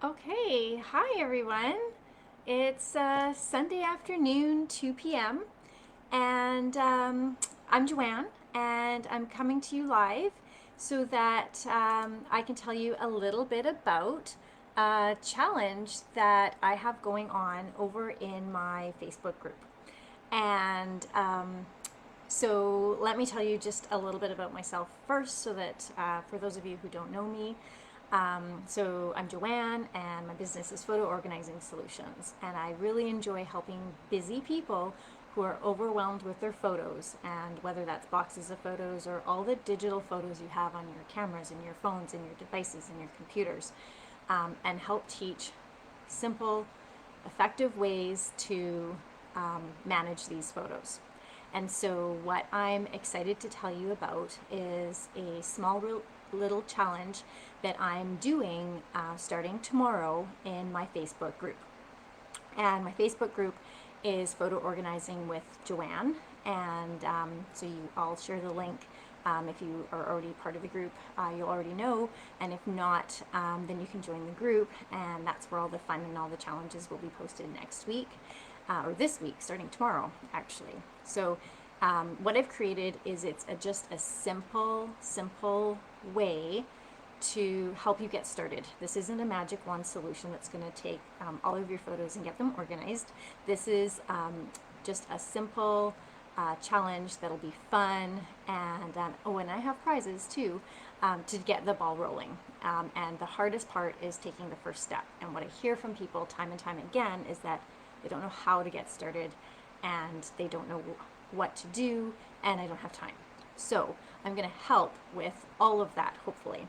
Okay, hi everyone. It's Sunday afternoon, 2 p.m., and I'm Joanne, and I'm coming to you live so that I can tell you a little bit about a challenge that I have going on over in my Facebook group. And so let me tell you just a little bit about myself first so that for those of you who don't know me, so I'm Joanne, and my business is Photo Organizing Solutions, and I really enjoy helping busy people who are overwhelmed with their photos, and whether that's boxes of photos or all the digital photos you have on your cameras and your phones and your devices and your computers, and help teach simple, effective ways to manage these photos. And so, what I'm excited to tell you about is a small little challenge that I'm doing starting tomorrow in my Facebook group. And my Facebook group is Photo Organizing with Joanne. And so, I'll share the link. If you are already part of the group, you'll already know. And if not, then you can join the group. And that's where all the fun and all the challenges will be posted next week. Or this week, starting tomorrow, actually. So, what I've created is just a simple way to help you get started. This isn't a magic wand solution that's going to take all of your photos and get them organized. This is just a simple challenge that'll be fun, and and I have prizes too to get the ball rolling. And the hardest part is taking the first step. And what I hear from people time and time again is that they don't know how to get started, and they don't know what to do, and I don't have time. So I'm going to help with all of that, hopefully.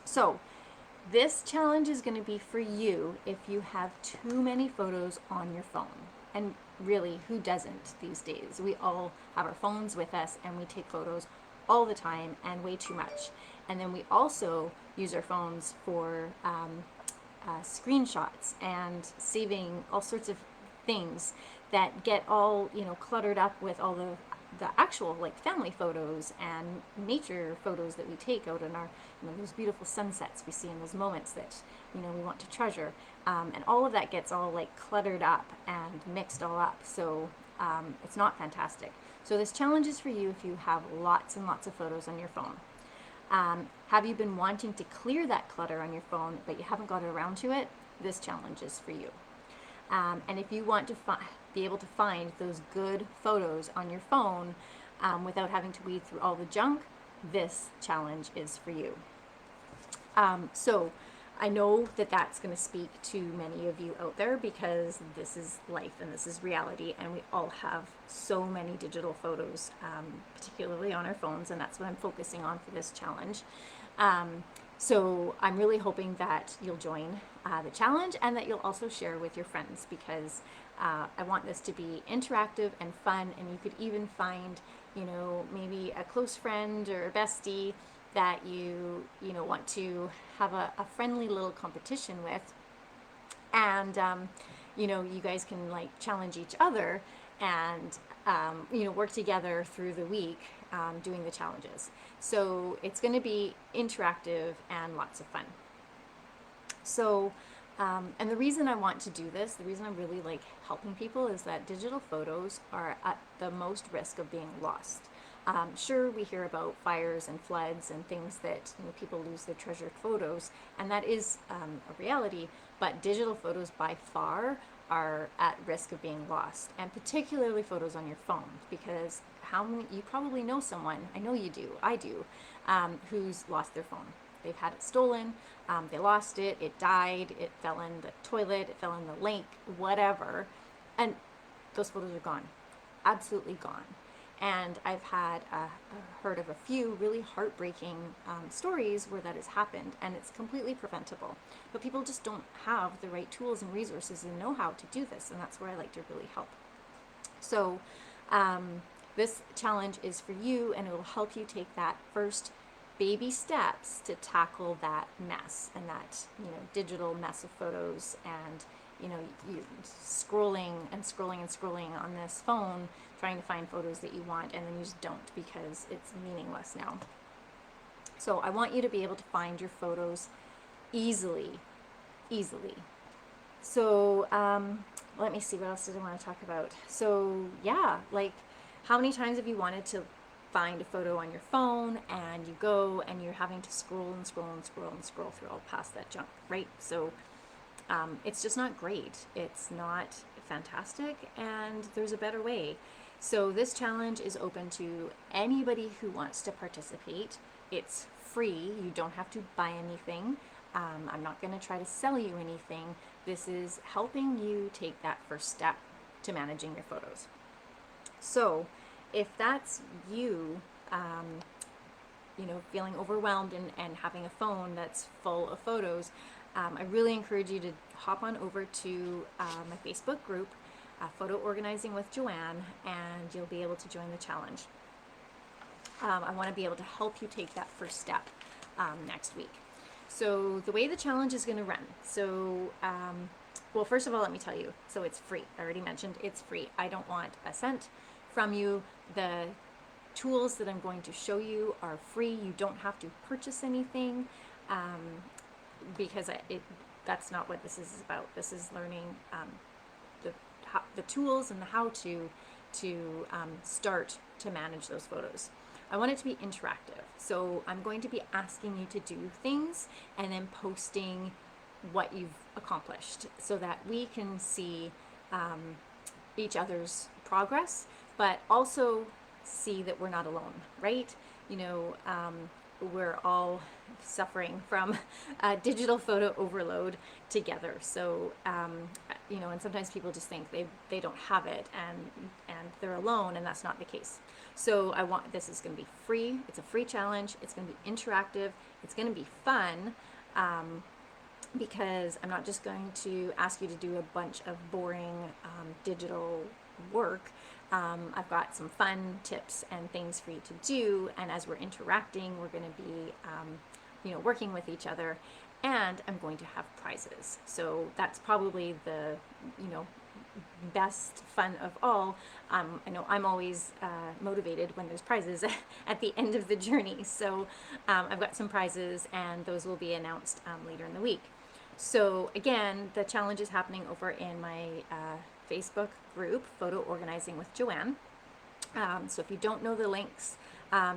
So this challenge is going to be for you if you have too many photos on your phone. And really, who doesn't these days? We all have our phones with us, and we take photos all the time and way too much. And then we also use our phones for screenshots and saving all sorts of things that get all cluttered up with all the actual like family photos and nature photos that we take out in our those beautiful sunsets we see in those moments that we want to treasure, and all of that gets all like cluttered up and mixed all up. So it's not fantastic. So this challenge is for you if you have lots and lots of photos on your phone. Have you been wanting to clear that clutter on your phone, but you haven't got around to it? This challenge is for you. And if you want to be able to find those good photos on your phone without having to weed through all the junk, this challenge is for you. So I know that that's going to speak to many of you out there because this is life and this is reality, and we all have so many digital photos, particularly on our phones, and that's what I'm focusing on for this challenge. So I'm really hoping that you'll join the challenge and that you'll also share with your friends, because I want this to be interactive and fun, and you could even find, maybe a close friend or a bestie that you want to have a friendly little competition with, and you guys can like challenge each other and work together through the week doing the challenges. So it's going to be interactive and lots of fun. So and the reason I want to do this, the reason I really like helping people, is that digital photos are at the most risk of being lost. Sure, we hear about fires and floods and things that people lose their treasured photos, and that is a reality. But digital photos by far are at risk of being lost, and particularly photos on your phone, because you probably know someone, I know you do, I do, who's lost their phone. They've had it stolen, they lost it, it died, it fell in the toilet, it fell in the lake, whatever, and those photos are gone, absolutely gone. And I've heard of a few really heartbreaking stories where that has happened, and it's completely preventable. But people just don't have the right tools and resources and know how to do this, and that's where I like to really help. So this challenge is for you, and it will help you take that first baby steps to tackle that mess and that digital mess of photos, and you scrolling and scrolling and scrolling on this phone trying to find photos that you want, and then you just don't because it's meaningless now. So I want you to be able to find your photos easily easily. So let me see, what else did I want to talk about? So yeah, like, how many times have you wanted to find a photo on your phone and you go and you're having to scroll and scroll and scroll and scroll through all past that junk, right? So it's just not great. It's not fantastic, and there's a better way. So this challenge is open to anybody who wants to participate. It's free. You don't have to buy anything. I'm not going to try to sell you anything. This is helping you take that first step to managing your photos. So if that's you, feeling overwhelmed and having a phone that's full of photos, I really encourage you to hop on over to my Facebook group, Photo Organizing with Joanne, and you'll be able to join the challenge. I want to be able to help you take that first step next week. So the way the challenge is going to run, well, first of all, let me tell you, so it's free. I already mentioned it's free. I don't want a cent from you. The tools that I'm going to show you are free. You don't have to purchase anything because that's not what this is about. This is learning the tools and the how-to to start to manage those photos. I want it to be interactive. So I'm going to be asking you to do things and then posting what you've accomplished so that we can see each other's progress, but also see that we're not alone, right? We're all suffering from digital photo overload together. So, and sometimes people just think they don't have it and they're alone, and that's not the case. So this is going to be free. It's a free challenge. It's going to be interactive. It's going to be fun. Because I'm not just going to ask you to do a bunch of boring digital work. I've got some fun tips and things for you to do, and as we're interacting, we're going to be working with each other, and I'm going to have prizes. So that's probably the best fun of all. I know I'm always motivated when there's prizes at the end of the journey. So I've got some prizes, and those will be announced later in the week. So again, the challenge is happening over in my Facebook group, Photo Organizing with Joanne. So if you don't know the links,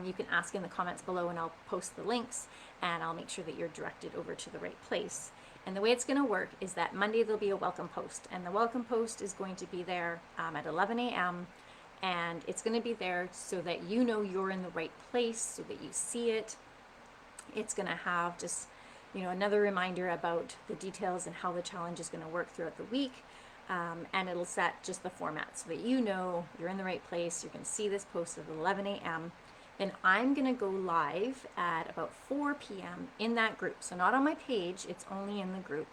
you can ask in the comments below, and I'll post the links, and I'll make sure that you're directed over to the right place. And the way it's going to work is that Monday there'll be a welcome post, and the welcome post is going to be there at 11 a.m. and it's going to be there so that you know you're in the right place, so that you see it. It's going to have just another reminder about the details and how the challenge is going to work throughout the week. And it'll set just the format so that you know you're in the right place. You can see this post at 11 a.m. Then I'm going to go live at about 4 p.m. in that group. So not on my page, it's only in the group,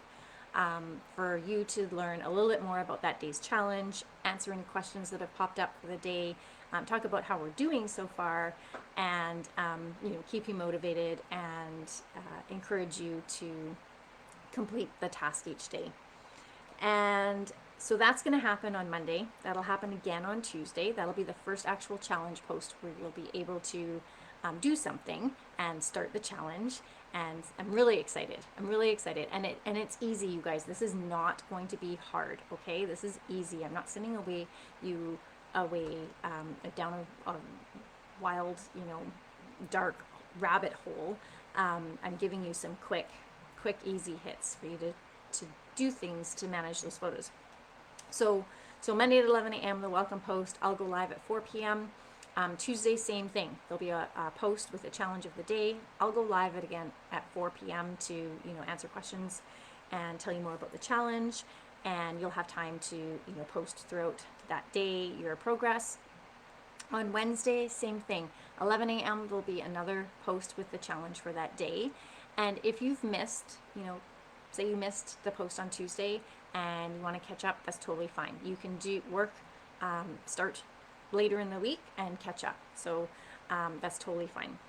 for you to learn a little bit more about that day's challenge, answer any questions that have popped up for the day, talk about how we're doing so far, and keep you motivated and encourage you to complete the task each day. And so that's going to happen on Monday. That'll happen again on Tuesday. That'll be the first actual challenge post where you'll be able to do something and start the challenge. And I'm really excited. And it's easy, you guys. This is not going to be hard, okay? This is easy. I'm not sending you down a wild, dark rabbit hole. I'm giving you some quick, easy hits for you to do things to manage those photos. So Monday at 11 a.m. the welcome post. I'll go live at 4 p.m. Tuesday, same thing. There'll be a post with a challenge of the day. I'll go live again at 4 p.m. to answer questions and tell you more about the challenge. And you'll have time to post throughout that day your progress. On Wednesday, same thing. 11 a.m. there'll be another post with the challenge for that day. And if you've missed, say you missed the post on Tuesday and you want to catch up, that's totally fine. You can start later in the week and catch up. So that's totally fine.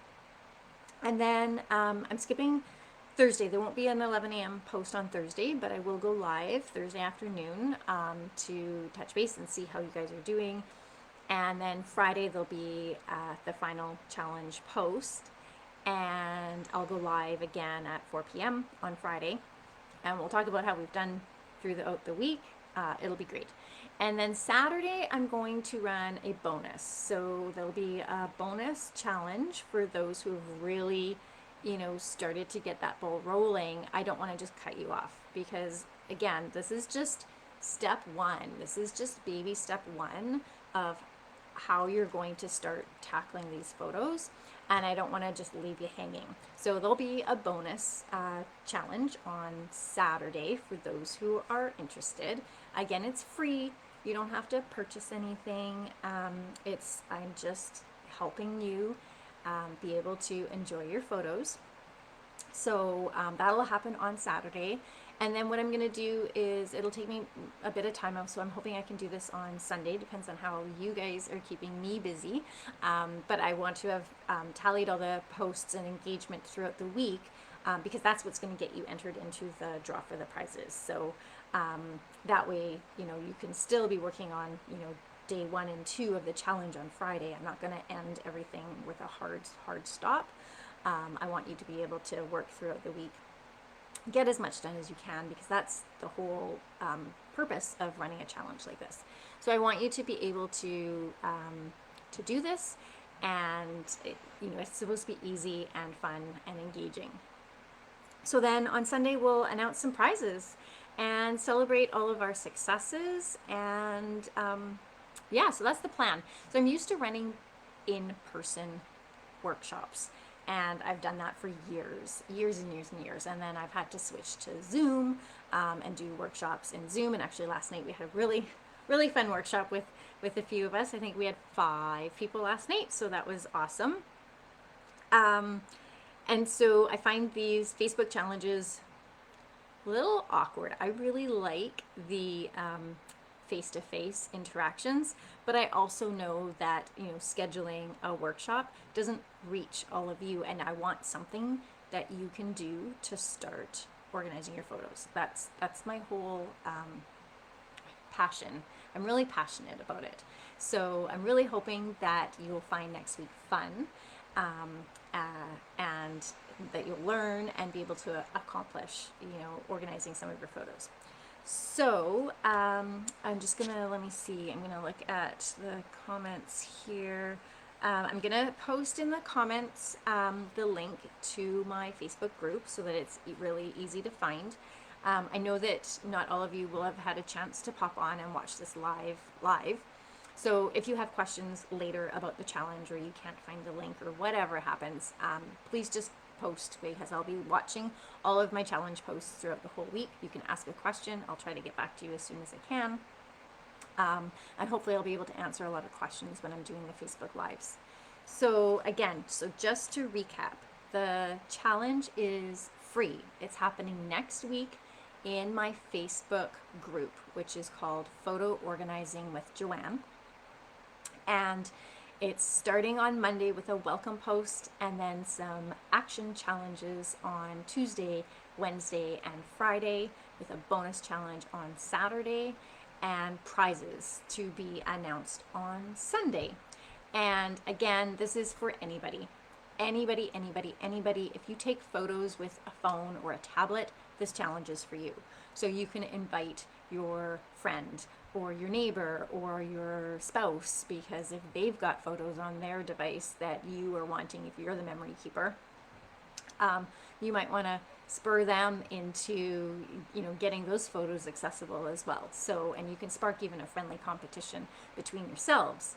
And then I'm skipping Thursday. There won't be an 11 a.m. post on Thursday, but I will go live Thursday afternoon to touch base and see how you guys are doing. And then Friday there'll be the final challenge post, and I'll go live again at 4 p.m. on Friday. and we'll talk about how we've done throughout the week. It'll be great. And then Saturday, I'm going to run a bonus. So there'll be a bonus challenge for those who have really, started to get that ball rolling. I don't want to just cut you off because, again, this is just step one. This is just baby step one of how you're going to start tackling these photos. And I don't want to just leave you hanging. So there'll be a bonus challenge on Saturday for those who are interested. Again, it's free. You don't have to purchase anything. I'm just helping you be able to enjoy your photos. So that'll happen on Saturday. And then what I'm going to do is it'll take me a bit of time off. So I'm hoping I can do this on Sunday. Depends on how you guys are keeping me busy. But I want to have tallied all the posts and engagement throughout the week because that's what's going to get you entered into the draw for the prizes. So that way, you can still be working on, day 1 and 2 of the challenge on Friday. I'm not going to end everything with a hard stop. I want you to be able to work throughout the week, get as much done as you can, because that's the whole purpose of running a challenge like this. So I want you to be able to do this, and it's supposed to be easy and fun and engaging. So then on Sunday we'll announce some prizes and celebrate all of our successes, and so that's the plan. So I'm used to running in-person workshops, and I've done that for years and years. And then I've had to switch to Zoom and do workshops in Zoom. And actually last night we had a really fun workshop with a few of us. I think we had 5 people last night, so that was awesome. And so I find these Facebook challenges a little awkward. I really like the face-to-face interactions, but I also know that scheduling a workshop doesn't reach all of you, and I want something that you can do to start organizing your photos. That's my whole passion. I'm really passionate about it. So I'm really hoping that you'll find next week fun, and that you'll learn and be able to accomplish, organizing some of your photos. So I'm just gonna, let me see, I'm gonna look at the comments here. I'm gonna post in the comments the link to my Facebook group so that it's really easy to find. I know that not all of you will have had a chance to pop on and watch this live. So if you have questions later about the challenge, or you can't find the link, or whatever happens, please just post, because I'll be watching all of my challenge posts throughout the whole week. You can ask a question. I'll try to get back to you as soon as I can. And hopefully I'll be able to answer a lot of questions when I'm doing the Facebook Lives. So again, just to recap, the challenge is free. It's happening next week in my Facebook group, which is called Photo Organizing with Joanne. And it's starting on Monday with a welcome post, and then some action challenges on Tuesday, Wednesday, and Friday, with a bonus challenge on Saturday, and prizes to be announced on Sunday. And again, this is for anybody. Anybody. If you take photos with a phone or a tablet, this challenge is for you. So you can invite your friend or your neighbor or your spouse, because if they've got photos on their device that you are wanting, if you're the memory keeper, you might want to spur them into getting those photos accessible as well. So, and you can spark even a friendly competition between yourselves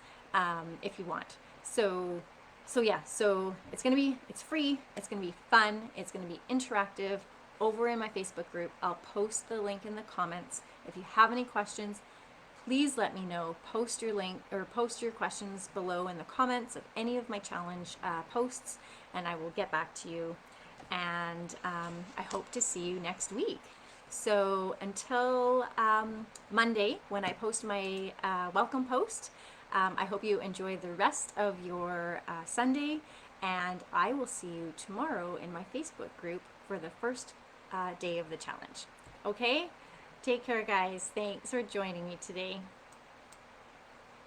if you want. So it's free, it's gonna be fun, it's gonna be interactive over in my Facebook group. I'll post the link in the comments. If you have any questions, please let me know. Post your link or post your questions below in the comments of any of my challenge posts, and I will get back to you. And I hope to see you next week. So until Monday, when I post my welcome post, I hope you enjoy the rest of your Sunday, and I will see you tomorrow in my Facebook group for the first day of the challenge. Okay? Take care, guys. Thanks for joining me today.